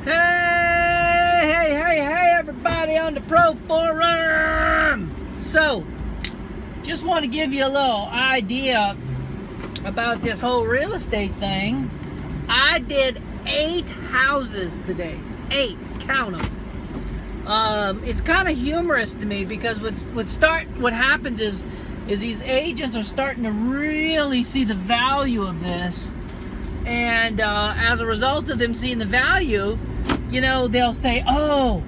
Hey, everybody on the Pro Forum. So, just want to give you a little idea about this whole real estate thing. I did 8 houses today. 8, count them. It's kind of humorous to me because what happens is these agents are starting to really see the value of this. And as a result of them seeing the value, you know, they'll say, oh,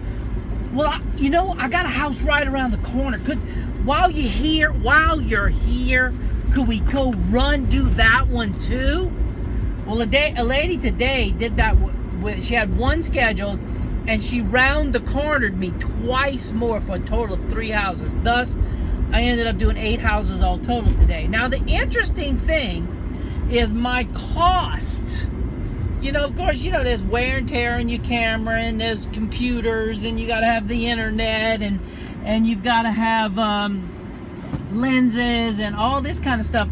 well, I got a house right around the corner. While you're here, could we go do that one too? Well, a lady today did that. She had one scheduled, and she round the cornered me twice more for a total of 3 houses. Thus, I ended up doing 8 houses all total today. Now, the interesting thing is my cost. You know, of course, there's wear and tear on your camera, and there's computers, and you got to have the internet, and you've got to have lenses and all this kind of stuff.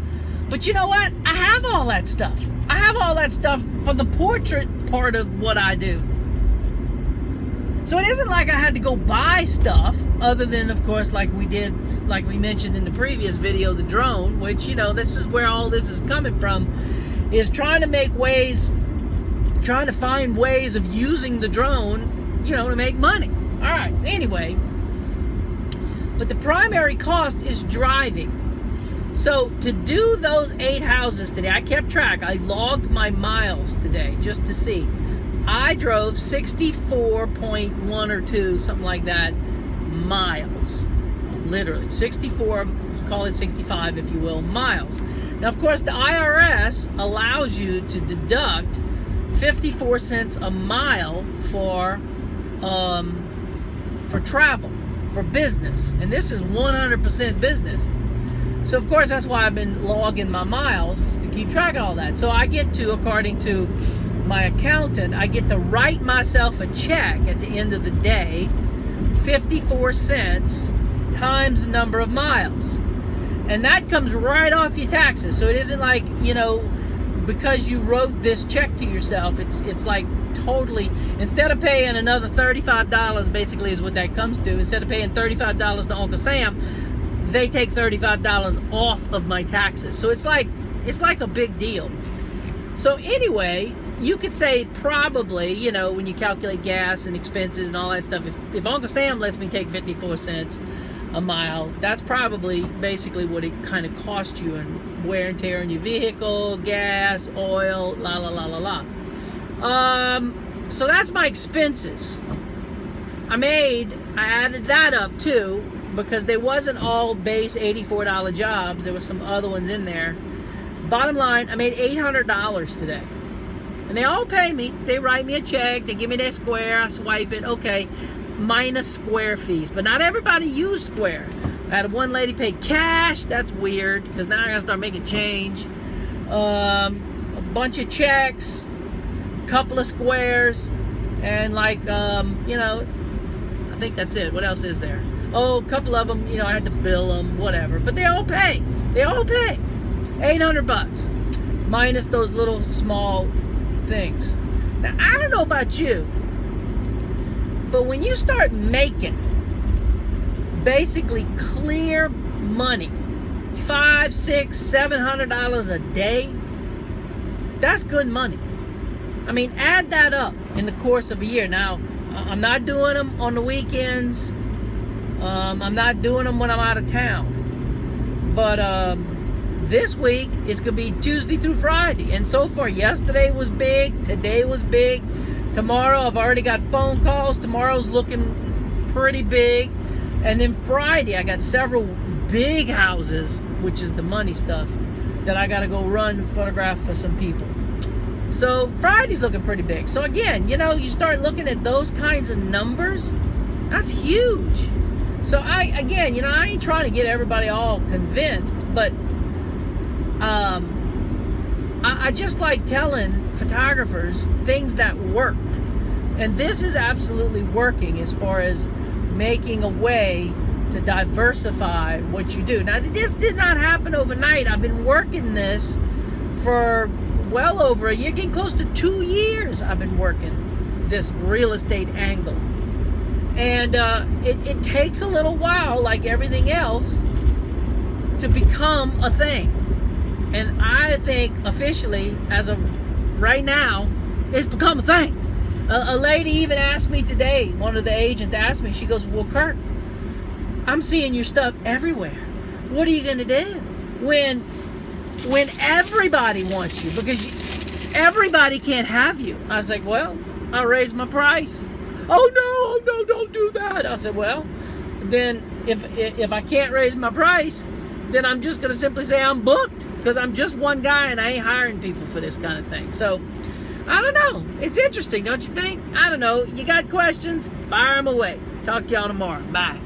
But you know what? I have all that stuff. I have all that stuff for the portrait part of what I do. So it isn't like I had to go buy stuff, other than, of course, like we mentioned in the previous video, the drone, which, this is where all this is coming from, is trying to find ways of using the drone, to make money. All right, anyway. But the primary cost is driving. So to do those 8 houses today, I kept track. I logged my miles today just to see. I drove 64.1 or 2, something like that, miles. Literally, 64, call it 65 if you will, miles. Now, of course, the IRS allows you to deduct 54 cents a mile for travel, for business. And this is 100% business. So, of course, that's why I've been logging my miles to keep track of all that. So I get to, according to my accountant, I get to write myself a check at the end of the day, 54 cents times the number of miles. And that comes right off your taxes. So it isn't like, because you wrote this check to yourself, it's like totally, instead of paying another $35, basically is what that comes to, instead of paying $35 to Uncle Sam, they take $35 off of my taxes. So it's like a big deal. So anyway, you could say probably, when you calculate gas and expenses and all that stuff, if Uncle Sam lets me take 54 cents a mile, that's probably basically what it kind of cost you in wear and tear on your vehicle, gas, oil, la la la la la. So that's my expenses. I added that up too, because there wasn't all base $84 jobs. There were some other ones in there. Bottom line, I made $800 today. And they all pay me. They write me a check. They give me their Square. I swipe it. Okay. Minus Square fees. But not everybody used Square. I had one lady pay cash. That's weird, because now I gotta start making change. A bunch of checks, a couple of Squares, and I think that's it. What else is there? Oh, a couple of them, I had to bill them, whatever. But they all pay. They all pay. $800 minus those little small things. Now, I don't know about you, but when you start making basically clear money, $500, $600, $700 a day, that's good money. I mean, add that up in the course of a year. Now, I'm not doing them on the weekends. I'm not doing them when I'm out of town. But this week, it's going to be Tuesday through Friday. And so far, yesterday was big. Today was big. Tomorrow, I've already got phone calls. Tomorrow's looking pretty big. And then Friday, I got several big houses, which is the money stuff, that I got to go run and photograph for some people. So Friday's looking pretty big. So again, you start looking at those kinds of numbers. That's huge. So I ain't trying to get everybody all convinced, but I just like telling photographers things that worked. And this is absolutely working as far as making a way to diversify what you do. Now, this did not happen overnight. I've been working this for well over a year, getting close to 2 years I've been working this real estate angle. And it takes a little while, like everything else, to become a thing. And I think officially, as of right now, it's become a thing. A lady even asked me today, one of the agents asked me, she goes, well, Kirk, I'm seeing your stuff everywhere. What are you going to do when everybody wants you? Because everybody can't have you. I was like, well, I'll raise my price. Oh, no, don't do that. I said, well, then if I can't raise my price, then I'm just going to simply say I'm booked, because I'm just one guy and I ain't hiring people for this kind of thing. So, I don't know. It's interesting, don't you think? I don't know. You got questions? Fire them away. Talk to y'all tomorrow. Bye.